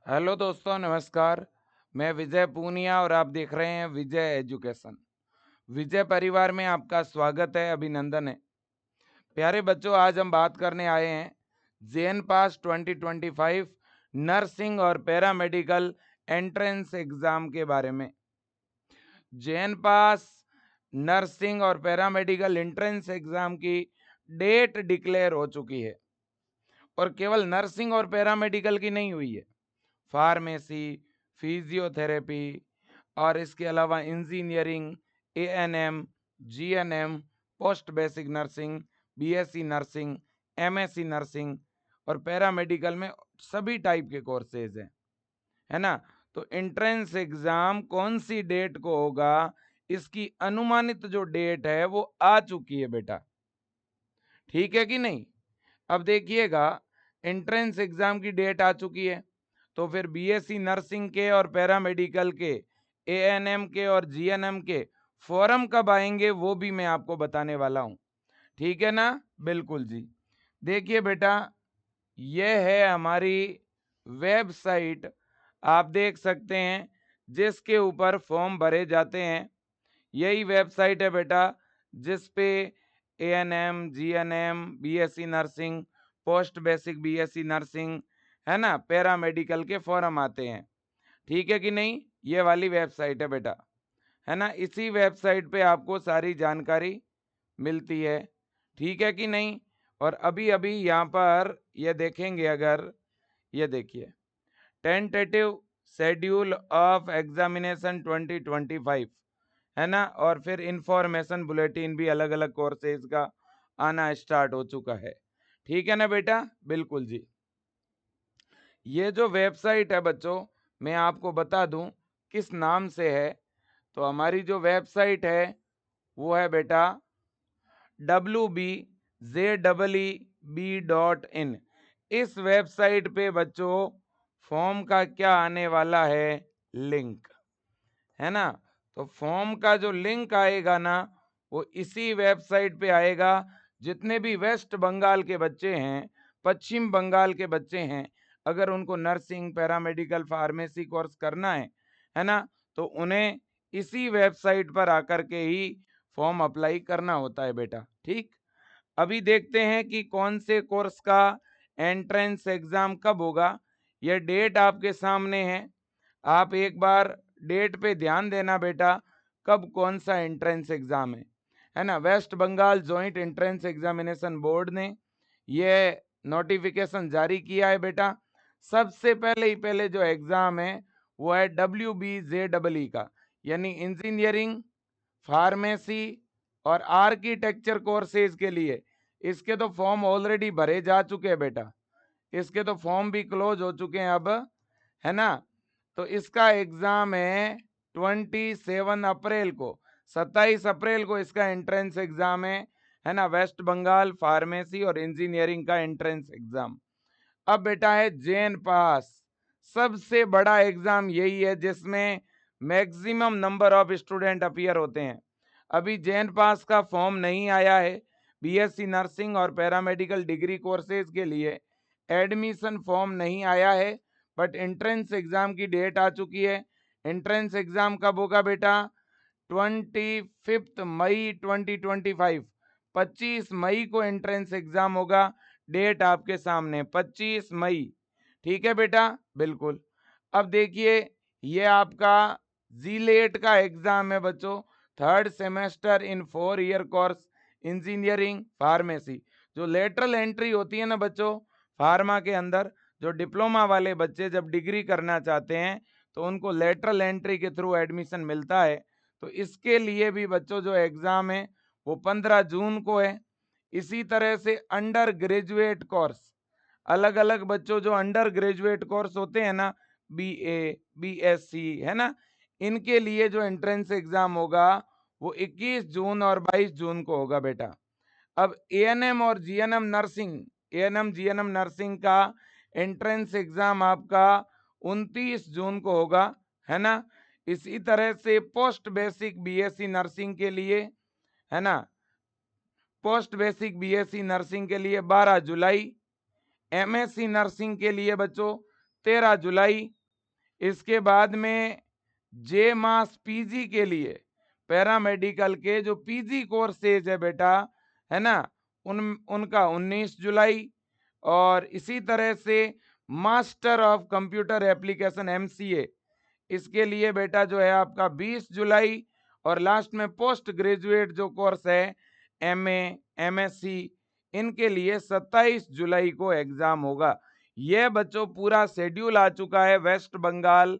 Hello दोस्तों, नमस्कार। मैं विजय पूनिया और आप देख रहे हैं विजय एजुकेशन। विजय परिवार में आपका स्वागत है, अभिनंदन है। प्यारे बच्चों, आज हम बात करने आए हैं जेएन पास 2025 नर्सिंग और पैरामेडिकल एंट्रेंस एग्जाम के बारे में। जेएन पास नर्सिंग और पैरामेडिकल एंट्रेंस एग्जाम की डेट डिक्लेयर हो चुकी है और केवल नर्सिंग और पैरामेडिकल की नहीं हुई है, फार्मेसी, फिजियोथेरेपी और इसके अलावा engineering, ANM, GNM, post basic nursing, BSc nursing, MSc nursing और पैरामेडिकल में सभी टाइप के कोर्सेज हैं, है ना। तो एंट्रेंस एग्जाम कौन सी डेट को होगा, इसकी अनुमानित जो डेट है वो आ चुकी है बेटा, ठीक है कि नहीं। अब देखिएगा, एंट्रेंस एग्जाम की डेट आ चुकी है, तो फिर बीएससी नर्सिंग के और पैरामेडिकल के, एएनएम के और जीएनएम के फॉर्म कब आएंगे वो भी मैं आपको बताने वाला हूं, ठीक है ना। बिल्कुल जी। देखिए बेटा, यह है हमारी वेबसाइट, आप देख सकते हैं, जिसके ऊपर फॉर्म भरे जाते हैं। यही वेबसाइट है बेटा जिस पे ANM, GNM, BSc nursing, post basic BSc nursing, है ना, पैरामेडिकल के फॉर्म आते हैं, ठीक है कि नहीं। ये वाली वेबसाइट है बेटा, है ना। इसी वेबसाइट पे आपको सारी जानकारी मिलती है, ठीक है कि नहीं। और अभी अभी यहाँ पर ये देखेंगे, अगर ये देखिए, टेंटेटिव शेड्यूल ऑफ एग्जामिनेशन 2025, है ना। और फिर इंफॉर्मेशन बुलेटिन भी अलग अलग कोर्सेज का आना स्टार्ट हो चुका है, ठीक है ना बेटा। बिल्कुल जी। ये जो वेबसाइट है बच्चों, मैं आपको बता दूं किस नाम से है। तो हमारी जो वेबसाइट है वो है बेटा wbzeeb.in। इस वेबसाइट पे बच्चों फॉर्म का क्या आने वाला है, लिंक, है ना। तो फॉर्म का जो लिंक आएगा ना, वो इसी वेबसाइट पे आएगा। जितने भी वेस्ट बंगाल के बच्चे हैं, पश्चिम बंगाल के बच्चे हैं, अगर उनको नर्सिंग, पैरामेडिकल, फार्मेसी कोर्स करना है ना, तो उन्हें इसी वेबसाइट पर आकर के ही फॉर्म अप्लाई करना होता है बेटा, ठीक। अभी देखते हैं कि कौन से कोर्स का एंट्रेंस एग्जाम कब होगा। यह डेट आपके सामने है, आप एक बार डेट पे ध्यान देना बेटा, कब कौन सा एंट्रेंस एग्जाम है ना। West Bengal joint entrance examination board ने यह नोटिफिकेशन जारी किया है बेटा। सबसे पहले जो एग्जाम है वो है WBZEE का, यानी इंजीनियरिंग, फार्मेसी और आर्किटेक्चर कोर्सेज के लिए। इसके तो फॉर्म ऑलरेडी भरे जा चुके हैं बेटा, इसके तो फॉर्म भी क्लोज हो चुके हैं अब, है ना। तो इसका एग्जाम है 27 अप्रैल को, 27 अप्रैल को इसका एंट्रेंस एग्जाम है ना। वेस्ट बंगाल फार्मेसी और इंजीनियरिंग का एंट्रेंस एग्जाम। अब बेटा है जेएन पास, सबसे बड़ा एग्जाम यही है जिसमें maximum number of student appear होते हैं। अभी जेएन पास का फॉर्म नहीं आया है। बीएससी नर्सिंग और पैरामेडिकल डिग्री कोर्सेज के लिए एडमिशन फॉर्म नहीं आया है, बट एंट्रेंस एग्जाम की डेट आ चुकी है। एंट्रेंस एग्जाम कब होगा बेटा, 25 मई 2025, 25 मई को एंट्रेंस एग्जाम होगा। डेट आपके सामने 25 मई, ठीक है बेटा। बिल्कुल। अब देखिए, ये आपका जीलेट का एग्जाम है बच्चों, थर्ड सेमेस्टर इन 4 ईयर कोर्स इंजीनियरिंग फार्मेसी। जो लेटरल एंट्री होती है ना बच्चों, फार्मा के अंदर जो डिप्लोमा वाले बच्चे जब डिग्री करना चाहते हैं तो उनको लेटरल एंट्री के थ्रू एडमिशन मिलता है। तो इसके लिए भी बच्चों जो एग्जाम है वो 15 जून को है। इसी तरह से अंडर ग्रेजुएट कोर्स, अलग अलग बच्चों जो अंडर ग्रेजुएट कोर्स होते हैं ना, बीए, बीएससी, है ना, इनके लिए जो एंट्रेंस एग्जाम होगा वो 21 जून और 22 जून को होगा बेटा। अब एएनएम और GNM nursing, ANM GNM nursing का एंट्रेंस एग्जाम आपका 29 जून को होगा, है ना। इसी तरह से पोस्ट बेसिक बीएससी नर्सिंग के लिए, है ना, पोस्ट बेसिक बीएससी नर्सिंग के लिए 12 जुलाई, एमएससी नर्सिंग के लिए बच्चों 13 जुलाई, इसके बाद में जे मास पीजी के लिए पैरामेडिकल के जो पीजी कोर्सेज है बेटा, है ना, उनका 19 जुलाई। और इसी तरह से master of computer application MCA, इसके लिए बेटा जो है आपका 20 जुलाई। और लास्ट में पोस्ट ग्रेजुएट जो कोर्स है एमए एमएससी, इनके लिए 27 जुलाई को एग्जाम होगा। यह बच्चों पूरा शेड्यूल आ चुका है West Bengal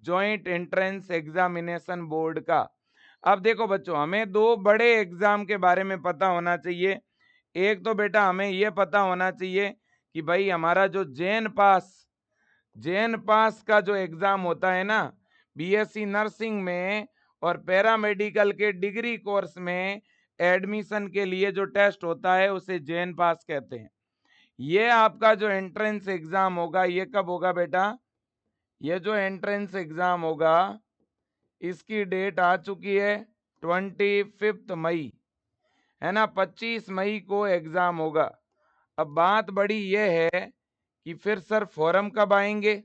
joint entrance examination board का। अब देखो बच्चों, हमें दो बड़े एग्जाम के बारे में पता होना चाहिए। एक तो बेटा हमें यह पता होना चाहिए कि भाई हमारा जो जेएन पास का जो एग्जाम होता है ना बीएससी नर्सिंग में और पैरामेडिकल के डिग्री कोर्स में एडमिशन के लिए जो टेस्ट होता है उसे जेएन पास कहते हैं। ये आपका जो एंट्रेंस एग्जाम होगा ये कब होगा बेटा? ये जो एंट्रेंस एग्जाम होगा इसकी डेट आ चुकी है 25 मई, है ना, 25 मई को एग्जाम होगा। अब बात बड़ी ये है कि फिर सर फॉर्म कब आएंगे?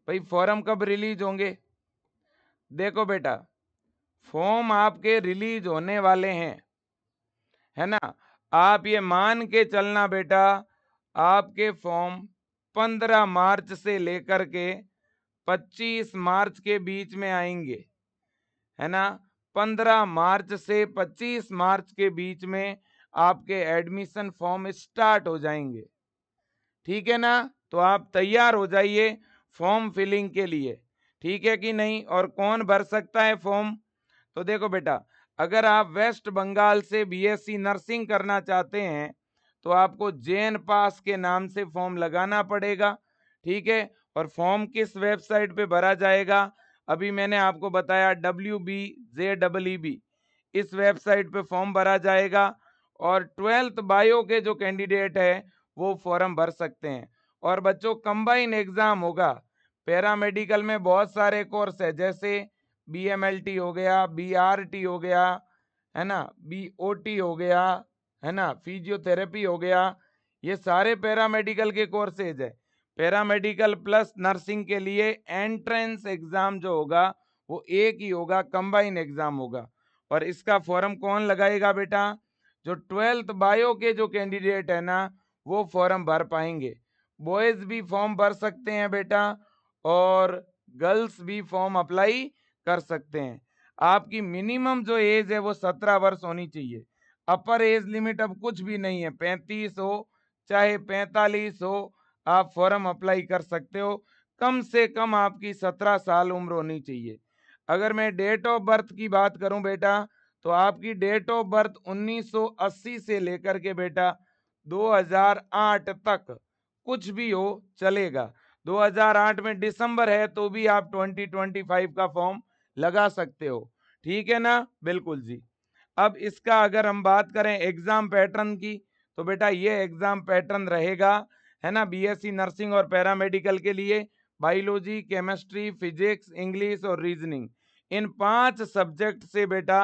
भाई फॉर्म कब रिलीज होंगे? देखो बेटा, फॉर्म आपके रिलीज होने वाले हैं, है ना। आप ये मान के चलना बेटा, आपके फॉर्म 15 मार्च से लेकर के 25 मार्च के बीच में आएंगे, है ना। 15 मार्च से 25 मार्च के बीच में आपके एडमिशन फॉर्म स्टार्ट हो जाएंगे, ठीक है ना। तो आप तैयार हो जाइए फॉर्म फिलिंग के लिए, ठीक है कि नहीं। और कौन भर सकता है फॉर्म? तो देखो बेटा, अगर आप वेस्ट बंगाल से बीएससी नर्सिंग करना चाहते हैं तो आपको जेएन पास के नाम से फॉर्म लगाना पड़ेगा, ठीक है। और फॉर्म किस वेबसाइट पे भरा जाएगा? अभी मैंने आपको बताया WBJEEB, इस वेबसाइट पे फॉर्म भरा जाएगा। और 12th बायो के जो कैंडिडेट है वो फॉर्म भर सकते हैं। और बच्चों कंबाइन एग्जाम होगा। पैरामेडिकल में बहुत सारे कोर्स है, जैसे BMLT हो गया, BRT हो गया, है ना, BOT हो गया, है ना, फिजियोथेरेपी हो गया। ये सारे पैरामेडिकल के कोर्सेज है। पैरामेडिकल प्लस नर्सिंग के लिए एंट्रेंस एग्जाम जो होगा वो एक ही होगा, कंबाइन एग्जाम होगा। और इसका फॉर्म कौन लगाएगा बेटा? जो 12th बायो के जो कैंडिडेट है ना वो फॉर्म भर पाएंगे। बॉयज भी फॉर्म भर सकते हैं बेटा, और गर्ल्स भी फॉर्म अप्लाई कर सकते हैं। आपकी मिनिमम जो एज है वो 17 वर्ष होनी चाहिए। अपर एज लिमिट अब कुछ भी नहीं है, 35 हो चाहे 45 हो, आप फॉर्म अप्लाई कर सकते हो। कम से कम आपकी 17 साल उम्र होनी चाहिए। अगर मैं डेट ऑफ बर्थ की बात करूं बेटा, तो आपकी डेट ऑफ बर्थ 1980 से लेकर के बेटा 2008 तक कुछ भी हो चलेगा। 2008 में दिसंबर है तो भी आप 2025 का फॉर्म लगा सकते हो, ठीक है ना। बिल्कुल जी। अब इसका अगर हम बात करें एग्जाम पैटर्न की, तो बेटा ये एग्जाम पैटर्न रहेगा, है ना, बीएससी नर्सिंग और पैरामेडिकल के लिए बायोलॉजी, केमिस्ट्री, फिजिक्स, इंग्लिश और रीजनिंग, इन 5 सब्जेक्ट से बेटा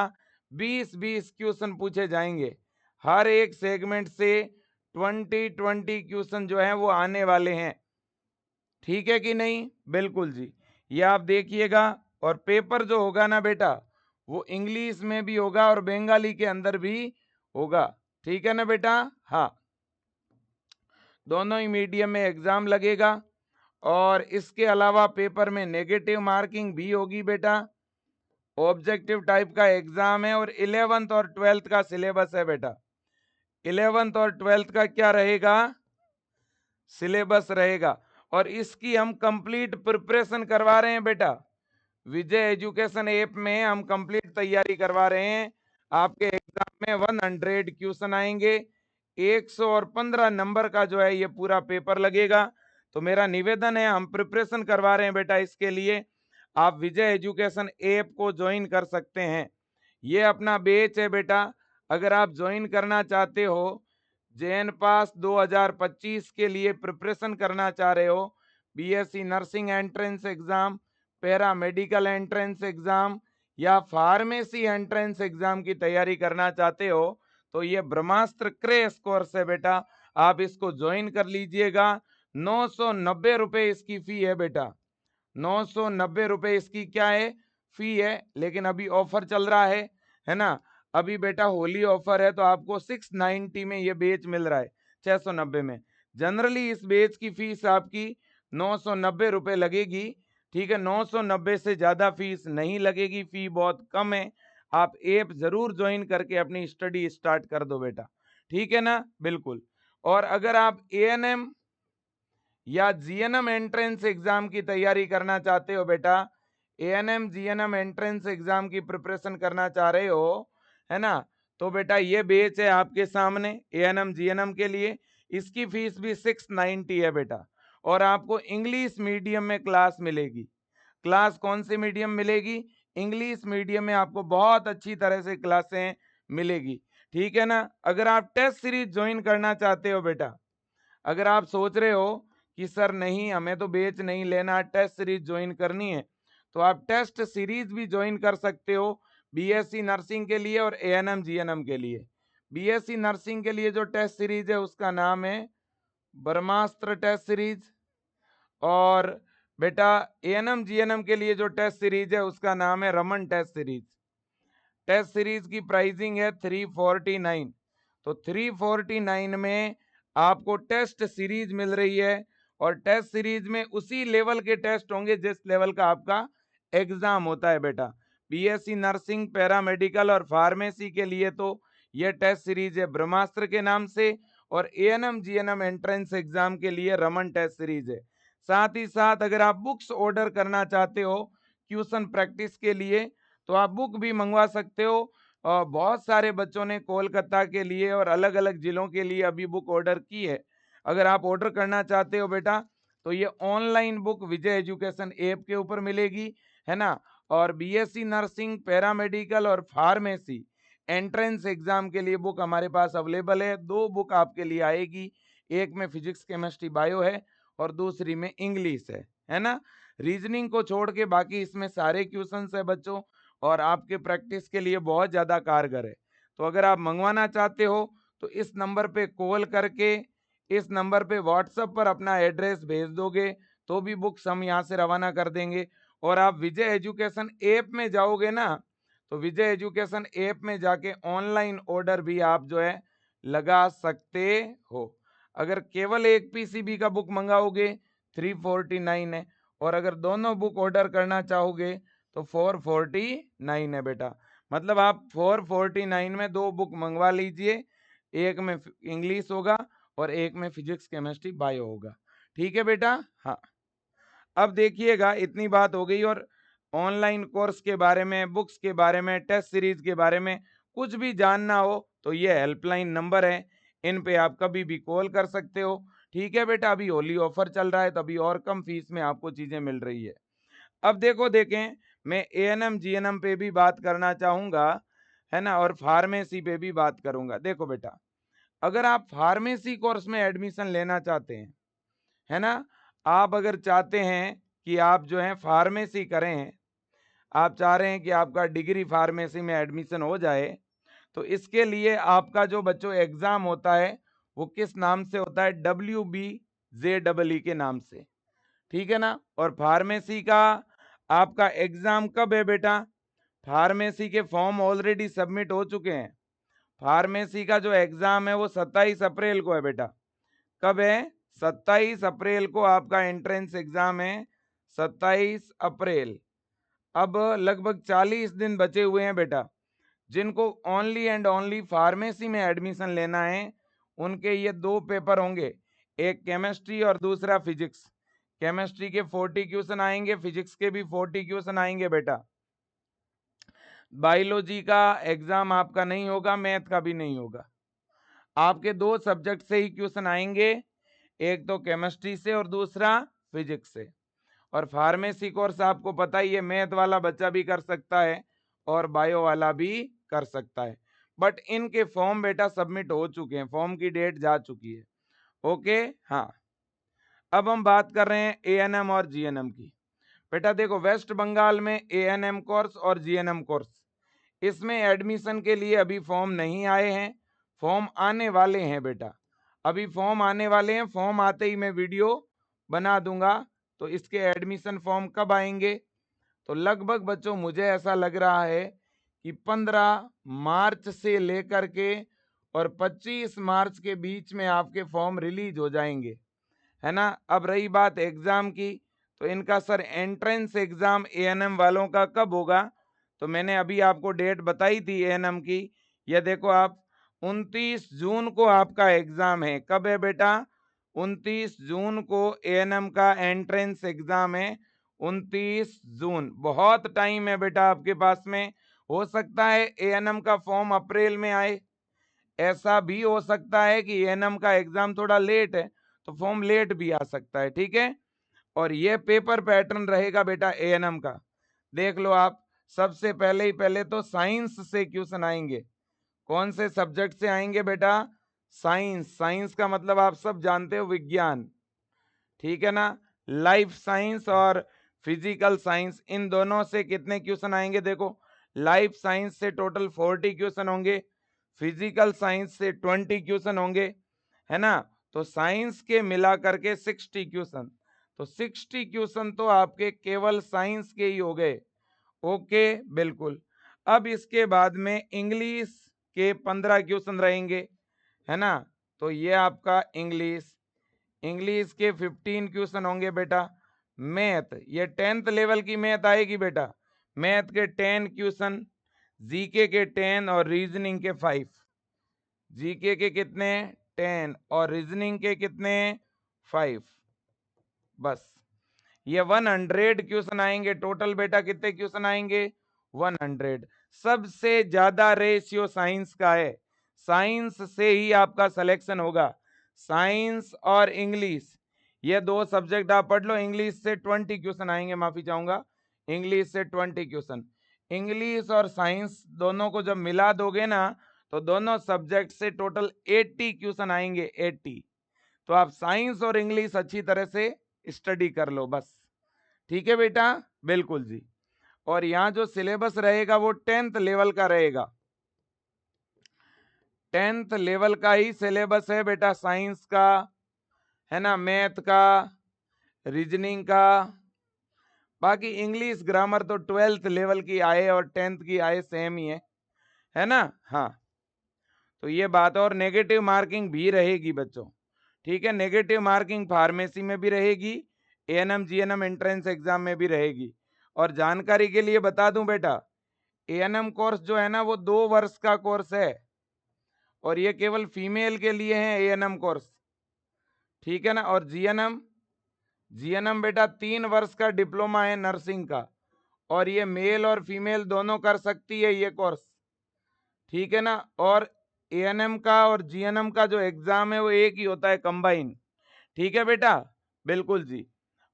20-20 क्वेश्चन पूछे जाएंगे। हर एक सेगमेंट से 20-20 क्वेश्चन जो है वो आने वाले हैं, ठीक है कि नहीं। बिल्कुल जी, ये आप देखिएगा। और पेपर जो होगा ना बेटा वो इंग्लिश में भी होगा और बंगाली के अंदर भी होगा, ठीक है ना बेटा। हाँ, दोनों ही मीडियम में एग्जाम लगेगा। और इसके अलावा पेपर में नेगेटिव मार्किंग भी होगी बेटा। ऑब्जेक्टिव टाइप का एग्जाम है। और 11th और 12th का सिलेबस है बेटा। 11th और 12th का क्या रहेगा? सिलेबस रहेगा। और इसकी हम कंप्लीट प्रिपरेशन करवा रहे हैं बेटा। विजय एजुकेशन ऐप में हम कंप्लीट तैयारी करवा रहे हैं। आपके एग्जाम में 100 क्वेश्चन आएंगे, 115 नंबर का जो है ये पूरा पेपर लगेगा। तो मेरा निवेदन है, हम प्रिपरेशन करवा रहे हैं बेटा, इसके लिए आप विजय एजुकेशन ऐप को ज्वाइन कर सकते हैं। ये अपना बैच है बेटा। अगर आप ज्वाइन करना चाहते हो, जेएन पास 2025 के लिए प्रिपरेशन करना चाह रहे हो, BSc nursing entrance exam, paramedical entrance exam या फार्मेसी एंट्रेंस एग्जाम की तैयारी करना चाहते हो, तो ये ब्रह्मास्त्र क्रैश कोर्स है बेटा, आप इसको ज्वाइन कर लीजिएगा। 990 रुपए इसकी फी है बेटा, 990 इसकी क्या है, फी है। लेकिन अभी ऑफर चल रहा है ना। अभी बेटा होली ऑफर है, तो आपको 690 में ये बेच मिल रहा है, 690 में। जनरली इस बेच की फीस आपकी 990 लगेगी, ठीक है। 990 से ज्यादा फीस नहीं लगेगी, फी बहुत कम है। आप ऐप जरूर ज्वाइन करके अपनी स्टडी स्टार्ट कर दो बेटा, ठीक है ना, बिल्कुल। और अगर आप एएनएम या जीएनएम एंट्रेंस एग्जाम की तैयारी करना चाहते हो बेटा, एएनएम जीएनएम एंट्रेंस एग्जाम की प्रिपरेशन करना चाह रहे हो, है ना, तो बेटा ये बेच है आपके सामने एएनएम जीएनएम के लिए। इसकी फीस भी 690 है बेटा। और आपको इंग्लिश मीडियम में क्लास मिलेगी। क्लास कौन सी मीडियम मिलेगी, इंग्लिश मीडियम में आपको बहुत अच्छी तरह से क्लासें मिलेगी, ठीक है ना। अगर आप टेस्ट सीरीज ज्वाइन करना चाहते हो बेटा, अगर आप सोच रहे हो कि सर नहीं हमें तो बेच नहीं लेना, टेस्ट सीरीज ज्वाइन करनी है, तो आप टेस्ट सीरीज भी ज्वाइन कर सकते हो बीएससी नर्सिंग के लिए और एएनएम जीएनएम के लिए। बीएससी नर्सिंग के लिए जो टेस्ट सीरीज है उसका नाम है ब्रह्मास्त्र टेस्ट सीरीज, और बेटा एएनएम जीएनएम के लिए जो टेस्ट सीरीज है उसका नाम है Raman test series. Test series की प्राइसिंग है 349। तो 349 में आपको टेस्ट सीरीज मिल रही है, और टेस्ट सीरीज में उसी लेवल के टेस्ट होंगे जिस लेवल का आपका एग्जाम होता है बेटा। बीएससी नर्सिंग, पैरामेडिकल और फार्मेसी के लिए तो यह टेस्ट सीरीज है ब्रह्मास्त्र के नाम से, और एएनएम जीएनएम एंट्रेंस एग्जाम के लिए रमन टेस्ट सीरीज है। साथ ही साथ अगर आप बुक्स ऑर्डर करना चाहते हो ट्यूशन प्रैक्टिस के लिए, तो आप बुक भी मंगवा सकते हो। बहुत सारे बच्चों ने कोलकाता के लिए और अलग अलग जिलों के लिए अभी बुक ऑर्डर की है। अगर आप ऑर्डर करना चाहते हो बेटा, तो ये ऑनलाइन बुक विजय एजुकेशन ऐप के ऊपर मिलेगी, है ना। और बीएससी नर्सिंग, पैरामेडिकल और फार्मेसी एंट्रेंस एग्जाम के लिए बुक हमारे पास अवेलेबल है। 2 बुक आपके लिए आएगी, एक में फिजिक्स केमिस्ट्री बायो है और दूसरी में इंग्लिश है ना। रीजनिंग को छोड़ के बाकी इसमें सारे क्वेश्चंस है बच्चों, और आपके प्रैक्टिस के लिए बहुत ज़्यादा कारगर है। तो अगर आप मंगवाना चाहते हो तो इस नंबर पे कॉल करके, इस नंबर पे व्हाट्सएप पर अपना एड्रेस भेज दोगे तो भी बुक्स हम यहाँ से रवाना कर देंगे। और आप विजय एजुकेशन ऐप में जाओगे ना, तो विजय एजुकेशन ऐप में जाके ऑनलाइन ऑर्डर भी आप जो है लगा सकते हो। अगर केवल एक पीसीबी का बुक मंगाओगे 349 है, और अगर दोनों बुक ऑर्डर करना चाहोगे तो 449 है बेटा। मतलब आप 449 में 2 बुक मंगवा लीजिए, एक में इंग्लिश होगा और एक में फिजिक्स केमिस्ट्री बायो होगा, ठीक है बेटा। हाँ, अब देखिएगा इतनी बात हो गई, और ऑनलाइन कोर्स के बारे में, बुक्स के बारे में, टेस्ट सीरीज के बारे में कुछ भी जानना हो तो ये हेल्पलाइन नंबर है, इन पे आप कभी भी कॉल कर सकते हो, ठीक है बेटा। अभी होली ऑफर चल रहा है तो अभी और कम फीस में आपको चीजें मिल रही है। अब देखो देखें, मैं एएनएम जीएनएम पे भी बात करना चाहूंगा, है ना, और फार्मेसी पे भी बात करूंगा। देखो बेटा, अगर आप फार्मेसी कोर्स में एडमिशन लेना चाहते हैं, है ना, आप अगर चाहते हैं कि आप जो है फार्मेसी करें, आप चाह रहे हैं कि आपका डिग्री फार्मेसी में एडमिशन हो जाए, तो इसके लिए आपका जो बच्चों एग्जाम होता है वो किस नाम से होता है, WBJEE के नाम से, ठीक है ना। और फार्मेसी का आपका एग्जाम कब है बेटा, फार्मेसी के फॉर्म ऑलरेडी सबमिट हो चुके हैं। फार्मेसी का जो एग्जाम है वो 27 अप्रैल को है बेटा। कब है, 27 अप्रैल को आपका एंट्रेंस एग्जाम है, 27 अप्रैल। अब लगभग 40 दिन बचे हुए हैं बेटा। जिनको ओनली एंड ओनली फार्मेसी में एडमिशन लेना है उनके ये 2 पेपर होंगे, एक केमिस्ट्री और दूसरा फिजिक्स। केमिस्ट्री के 40 क्वेश्चन आएंगे, फिजिक्स के भी 40 क्वेश्चन आएंगे बेटा। बायोलॉजी का एग्जाम आपका नहीं होगा, मैथ का भी नहीं होगा। आपके 2 सब्जेक्ट से ही क्वेश्चन आएंगे, एक तो केमिस्ट्री से और दूसरा फिजिक्स से। और फार्मेसी कोर्स आपको पता ही है, मैथ वाला बच्चा भी कर सकता है और बायो वाला भी कर सकता है। बट इनके फॉर्म बेटा सबमिट हो चुके हैं, फॉर्म की डेट जा चुकी है, ओके। हाँ, अब हम बात कर रहे हैं एएनएम और जीएनएम की। बेटा देखो, वेस्ट बंगाल में एएनएम कोर्स और जीएनएम कोर्स, इसमें एडमिशन के लिए अभी फॉर्म नहीं आए हैं, फॉर्म आने वाले हैं बेटा। अभी फॉर्म आने वाले हैं, फॉर्म आते ही मैं वीडियो बना दूंगा, तो इसके एडमिशन फॉर्म कब आएंगे? तो लगभग बच्चों मुझे ऐसा लग रहा है कि 15 मार्च से लेकर के और 25 मार्च के बीच में आपके फॉर्म रिलीज हो जाएंगे, है ना। अब रही बात एग्जाम की, तो इनका सर एंट्रेंस एग्जाम एएनएम वालों का कब होगा? तो मैंने अभी आपको डेट बताई थी एएनएम की। ये देखो आप, 29 जून को आपका एग्जाम है। कब है बेटा? 29 जून को एएनएम का एंट्रेंस एग्जाम है। 29 जून, बहुत टाइम है बेटा आपके पास में। हो सकता है एएनएम का फॉर्म अप्रैल में आए, ऐसा भी हो सकता है कि एएनएम का एग्जाम थोड़ा लेट है तो फॉर्म लेट भी आ सकता है, ठीक है। और ये पेपर पैटर्न रहेगा बेटा एएनएम का। देख लो आप, सबसे पहले तो साइंस से क्वेश्चन आएंगे। कौन से सब्जेक्ट से आएंगे बेटा? साइंस। साइंस का मतलब आप सब जानते हो, विज्ञान, ठीक है ना। लाइफ साइंस और फिजिकल साइंस, इन दोनों से कितने क्वेश्चन आएंगे? देखो, लाइफ साइंस से टोटल 40 क्वेश्चन होंगे, फिजिकल साइंस से 20 क्वेश्चन होंगे, है ना। तो साइंस के मिला करके 60 क्वेश्चन। तो 60 क्वेश्चन तो आपके केवल साइंस के ही हो गए। ओके, बिल्कुल। अब इसके बाद में इंग्लिश के 15 क्वेश्चन रहेंगे, है ना। तो ये आपका इंग्लिश, इंग्लिश के 15 क्वेश्चन होंगे बेटा। मैथ, ये 10th लेवल की मैथ आएगी बेटा। मैथ के 10 क्वेश्चन, जीके के 10 और रीजनिंग के 5। जीके के कितने? 10 और रीजनिंग के कितने? 5। बस, ये 100 क्वेश्चन आएंगे टोटल बेटा। कितने क्वेश्चन आएंगे? 100। सबसे ज्यादा रेशियो साइंस का है, साइंस से ही आपका सिलेक्शन होगा। साइंस और इंग्लिश, ये दो सब्जेक्ट आप पढ़ लो। इंग्लिश से 20 क्वेश्चन आएंगे, माफी चाहूंगा, इंग्लिश से 20 क्वेश्चन। इंग्लिश और साइंस दोनों को जब मिला दोगे ना, तो दोनों सब्जेक्ट से टोटल 80 क्वेश्चन आएंगे, 80। तो आप साइंस और इंग्लिश अच्छी तरह से स्टडी कर लो बस, ठीक है बेटा, बिल्कुल जी। और यहाँ जो सिलेबस रहेगा वो 10th लेवल का रहेगा। 10th लेवल का ही सिलेबस है बेटा, साइंस का, है ना, मैथ का, रीजनिंग का। बाकी इंग्लिश ग्रामर तो 12th लेवल की आए और 10th की आए, सेम ही है ना। हाँ, तो ये बात। और नेगेटिव मार्किंग भी रहेगी बच्चों, ठीक है। नेगेटिव मार्किंग फार्मेसी में भी रहेगी, एएनएम जीएनएम एंट्रेंस एग्जाम में भी रहेगी। और जानकारी के लिए बता दूं बेटा, एएनएम कोर्स जो है ना वो 2 वर्ष का कोर्स है, और ये केवल फीमेल के लिए है एएनएम कोर्स, ठीक है ना। और जीएनएम, जीएनएम बेटा 3 वर्ष का डिप्लोमा है नर्सिंग का, और ये मेल और फीमेल दोनों कर सकती है ये कोर्स, ठीक है ना। और एएनएम का और जीएनएम का जो एग्जाम है वो एक ही होता है, कंबाइन, ठीक है बेटा, बिल्कुल जी।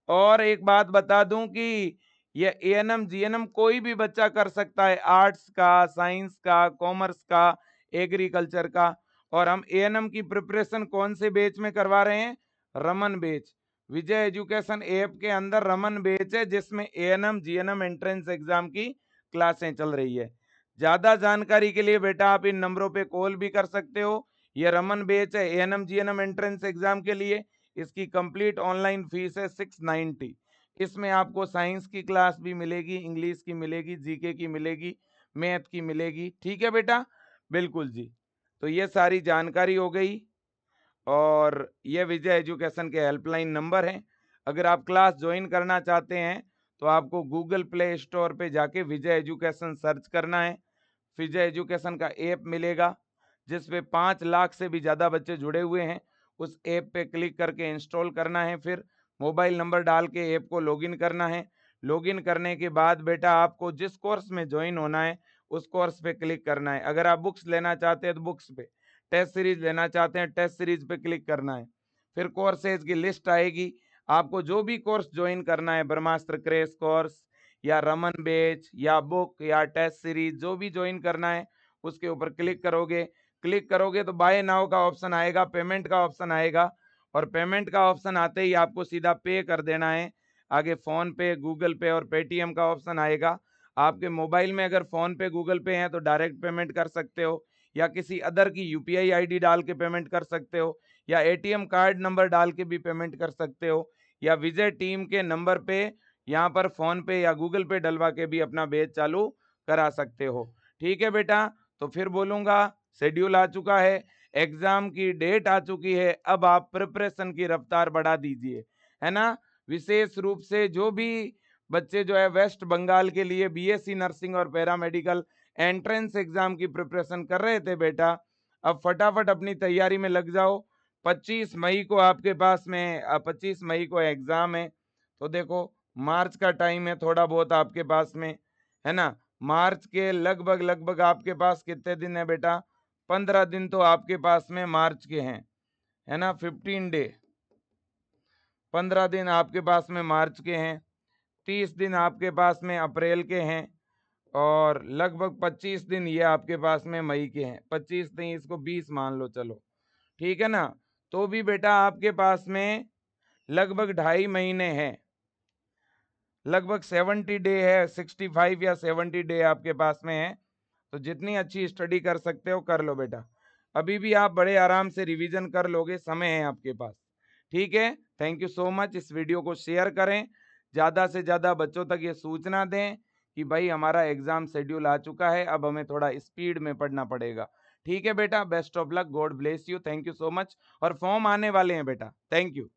और एक बात बता दूं कि ये एएनएम जीएनएम कोई भी बच्चा कर सकता है, आर्ट्स का, साइंस का, कॉमर्स का, एग्रीकल्चर का। और हम एएनएम की प्रिपरेशन कौन से बैच में करवा रहे हैं? रमन बैच। विजय एजुकेशन ऐप के अंदर रमन बैच है, जिसमें एएनएम जीएनएम एंट्रेंस एग्जाम की क्लासें चल रही है। ज्यादा जानकारी के लिए बेटा आप इन नंबरों पे कॉल भी कर सकते हो। ये रमन बैच है एएनएम जीएनएम एंट्रेंस एग्जाम के लिए। इसकी कंप्लीट ऑनलाइन फीस है 690। इसमें आपको साइंस की क्लास भी मिलेगी, इंग्लिश की मिलेगी, जीके की मिलेगी, मैथ की मिलेगी, ठीक है बेटा, बिल्कुल जी। तो ये सारी जानकारी हो गई। और ये विजय एजुकेशन के हेल्पलाइन नंबर हैं। अगर आप क्लास ज्वाइन करना चाहते हैं तो आपको गूगल प्ले स्टोर पे जाके विजय एजुकेशन सर्च करना है। विजय एजुकेशन का ऐप मिलेगा, जिसपे 5 लाख से भी ज़्यादा बच्चे जुड़े हुए हैं। उस ऐप पे क्लिक करके इंस्टॉल करना है, फिर मोबाइल नंबर डाल के ऐप को लॉगिन करना है। लॉगिन करने के बाद बेटा आपको जिस कोर्स में ज्वाइन होना है उस कोर्स पे क्लिक करना है। अगर आप बुक्स लेना चाहते हैं तो बुक्स पे, टेस्ट सीरीज लेना चाहते हैं टेस्ट सीरीज पे क्लिक करना है। फिर कोर्सेज की लिस्ट आएगी, आपको जो भी कोर्स ज्वाइन करना है, ब्रह्मास्त्र क्रैश कोर्स या रमन बैच या बुक या टेस्ट सीरीज, जो भी ज्वाइन करना है उसके ऊपर क्लिक करोगे। क्लिक करोगे तो बाय नाउ का ऑप्शन आएगा, पेमेंट का ऑप्शन आएगा, और पेमेंट का ऑप्शन आते ही आपको सीधा पे कर देना है। आगे फोन पे, गूगल पे और पेटीएम का ऑप्शन आएगा। आपके मोबाइल में अगर फोन पे, गूगल पे है तो डायरेक्ट पेमेंट कर सकते हो, या किसी अदर की यूपीआई आईडी डाल के पेमेंट कर सकते हो, या एटीएम कार्ड नंबर डाल के भी पेमेंट कर सकते हो, या विजय टीम के नंबर पे यहाँ पर फोन पे या गूगल पे डलवा के भी अपना बैच चालू करा सकते हो। ठीक है बेटा, तो फिर बोलूंगा शेड्यूल आ चुका है, एग्जाम की डेट आ चुकी है, अब आप प्रिपरेशन की रफ्तार बढ़ा दीजिए, है ना। विशेष रूप से जो भी बच्चे जो है वेस्ट बंगाल के लिए बीएससी नर्सिंग और पैरामेडिकल एंट्रेंस एग्जाम की प्रिपरेशन कर रहे थे बेटा, अब फटाफट अपनी तैयारी में लग जाओ। 25 मई को आपके पास में 25 मई को एग्जाम है, तो देखो मार्च का टाइम है थोड़ा बहुत आपके पास में, है ना। मार्च के लगभग आपके पास कितने दिन है बेटा, 15 दिन तो आपके पास में मार्च के हैं, है ना। 15 डे, 15 दिन आपके पास में मार्च के हैं, 30 दिन आपके पास में अप्रैल के हैं, और लगभग 25 दिन ये आपके पास में मई के हैं। 25 नहीं, इसको 20 मान लो, चलो ठीक है ना। तो भी बेटा आपके पास में लगभग 2.5 महीने हैं, लगभग 70 डे है, 65 या 70 डे आपके पास में है। तो जितनी अच्छी स्टडी कर सकते हो कर लो बेटा, अभी भी आप बड़े आराम से रिवीजन कर लोगे, समय है आपके पास। ठीक है, थैंक यू सो मच। इस वीडियो को शेयर करें, ज़्यादा से ज़्यादा बच्चों तक ये सूचना दें कि भाई हमारा एग्जाम शेड्यूल आ चुका है, अब हमें थोड़ा स्पीड में पढ़ना पड़ेगा। ठीक है बेटा, best of luck, God bless you, thank you so much. और फॉर्म आने वाले हैं बेटा, थैंक यू।